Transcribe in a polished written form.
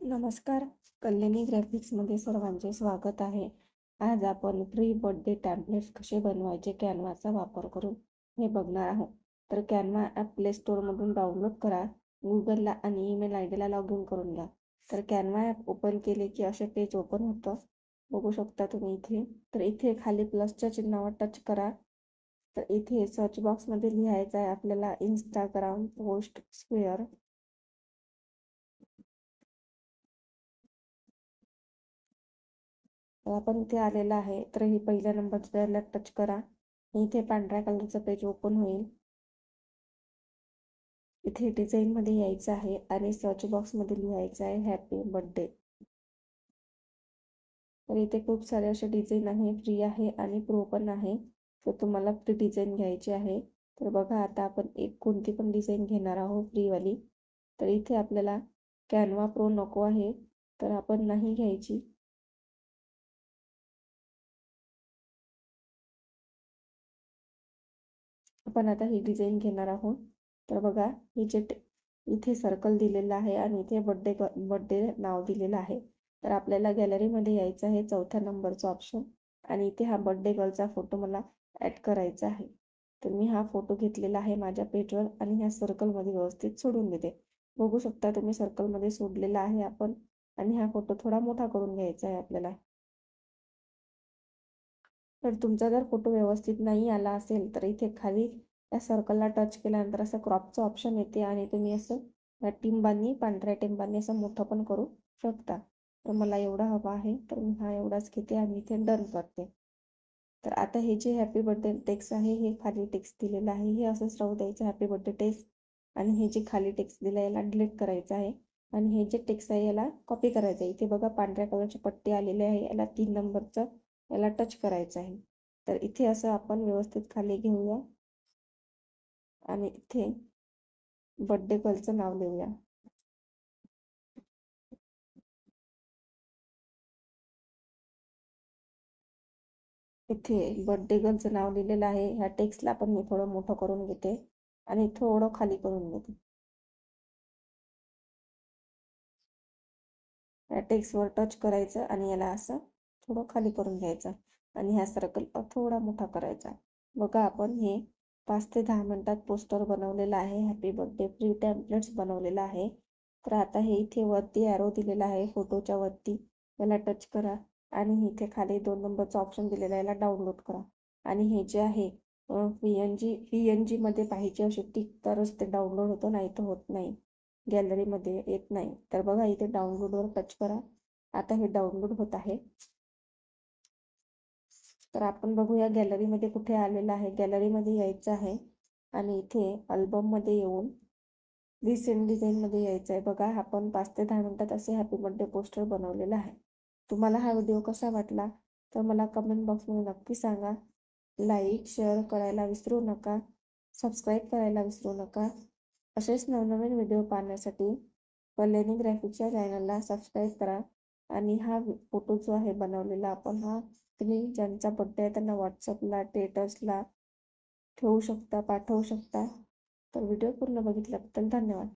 नमस्कार, कल्याणी ग्राफिक्समध्ये सर्वांचे स्वागत आहे. आज आपण प्री बर्थडे टॅम्पलेट्स कसे बनवायचे कॅनवाचा वापर करून हे बघणार आहोत. तर कॅनवा ॲप प्ले स्टोअरमधून डाउनलोड करा. गुगलला आणि email I Dila log in करून घ्या. तर कॅनवा ॲप ओपन केले की असे पेज ओपन होतं. बघू शकता तुम्ही इथे. तर इथे खाली प्लसच्या चिन्हावर टच करा. तर इथे सर्च बॉक्समध्ये लिहायचं आहे आपल्याला इंस्टाग्राम पोस्ट स्क्वेअर. आपण इथे आलेला आहे. तर हे पहिल्या नंबरला टच करा. इथे पांढऱ्या कलरचं पेज ओपन होईल. इथे डिझाईन मध्ये यायचं आहे आणि सर्च बॉक्स मध्ये लिहायचं आहे हॅपी बर्थडे. तर इथे खूप सारे असे डिझाईन आहे, फ्री आहे आणि प्रो पण आहे. तर तुम्हाला फ्री डिझाईन घ्यायची आहे. तर बघा आता आपण एक कोणती पण डिझाईन घेणार आहोत फ्रीवाली. तर इथे आपल्याला कॅनवा प्रो नको आहे, तर आपण नाही घ्यायची. आपण आता ही डिझाईन घेणार आहोत. तर बघा ही जे इथे सर्कल दिलेलं आहे आणि इथे बर्थडे नाव दिलेलं आहे. तर आपल्याला गॅलरीमध्ये यायचं आहे, चौथ्या नंबरचा ऑप्शन, आणि इथे हा बर्थडे गर्लचा फोटो मला ॲड करायचा आहे. तर मी हा फोटो घेतलेला आहे माझ्या पेजवर आणि ह्या सर्कलमध्ये व्यवस्थित सोडून देते. बघू शकता तुम्ही सर्कलमध्ये सोडलेला आहे आपण. आणि हा फोटो थोडा मोठा करून घ्यायचा आहे आपल्याला. तर तुमचा जर फोटो व्यवस्थित नाही आला असेल तर इथे खाली या सर्कलला टच केल्यानंतर असं क्रॉपचं ऑप्शन येते आणि तुम्ही असं या टिंबांनी, पांढऱ्या टिंबांनी असं मोठं पण करू शकता. तर मला एवढा हवा आहे तर मी हा एवढाच घेते आणि इथे डन करते. तर आता हे जे हॅपी बर्थडे टेक्स्ट आहे हे खाली टेक्स्ट दिलेलं आहे हे असंच राहू द्यायचं हॅपी बर्थडे टेक्स्ट. आणि हे जे खाली टेक्स्ट दिलं याला डिलीट करायचं आहे. आणि हे जे टेक्स्ट आहे याला कॉपी करायचं आहे. इथे बघा पांढऱ्या कलरचे पट्टे आलेले आहे, याला 3 नंबरचं याला टच करायचं आहे. तर इथे असं आपण व्यवस्थित खाली घेऊया आणि इथे बर्थडे गर्लचं नाव लिहूया. इथे बर्थडे गर्लचं नाव लिहिलेलं आहे. ह्या टेक्स्टला पण मी थोडं मोठं करून घेते आणि थोडं खाली करून घेते. या टेक्स्टवर टच करायचं आणि याला असं थोडं खाली करून घ्यायचं आणि ह्या सर्कल थोडा मोठा करायचा. बघा आपण हे 5 ते 10 मिनिटात पोस्टर बनवलेलं आहे. हॅपी बर्थडे फ्री टेम्पलेट्स बनवलेलं आहे. तर आता हे इथे वरती ॲरो दिलेला आहे फोटोच्या वरती, याला टच करा आणि इथे खाली 2 नंबरचा ऑप्शन दिलेला आहे, याला डाउनलोड करा. आणि हे जे आहे PNG मध्ये पाहिजे असे टिक तरच ते डाउनलोड होतं, नाही तर होत नाही, गॅलरीमध्ये येत नाही. तर बघा इथे डाउनलोडवर टच करा. आता हे डाउनलोड होत आहे. तर आपण बघूया गॅलरीमध्ये कुठे आलेलं आहे. गॅलरीमध्ये यायचं आहे आणि इथे अल्बममध्ये येऊन रिसेंट डिझाईनमध्ये यायचं आहे. बघा आपण 5 ते 10 मिनिटात असे हॅपी बर्थडे पोस्टर बनवलेलं आहे. तुम्हाला हा व्हिडिओ कसा वाटला तर मला कमेंट बॉक्समध्ये नक्की सांगा. लाईक शेअर करायला विसरू नका, सबस्क्राईब करायला विसरू नका. असेच नवनवीन व्हिडिओ पाहण्यासाठी कल्याणी ग्राफिक्सच्या चॅनलला सबस्क्राईब करा. आणि हा फोटो जो आहे बनवलेला आपण, हा तुम्ही ज्यांचा बर्थडे आहे त्यांना व्हॉट्सअपला स्टेटसला ठेवू शकता, पाठवू शकता. तर व्हिडिओ पूर्ण बघितल्याबद्दल धन्यवाद.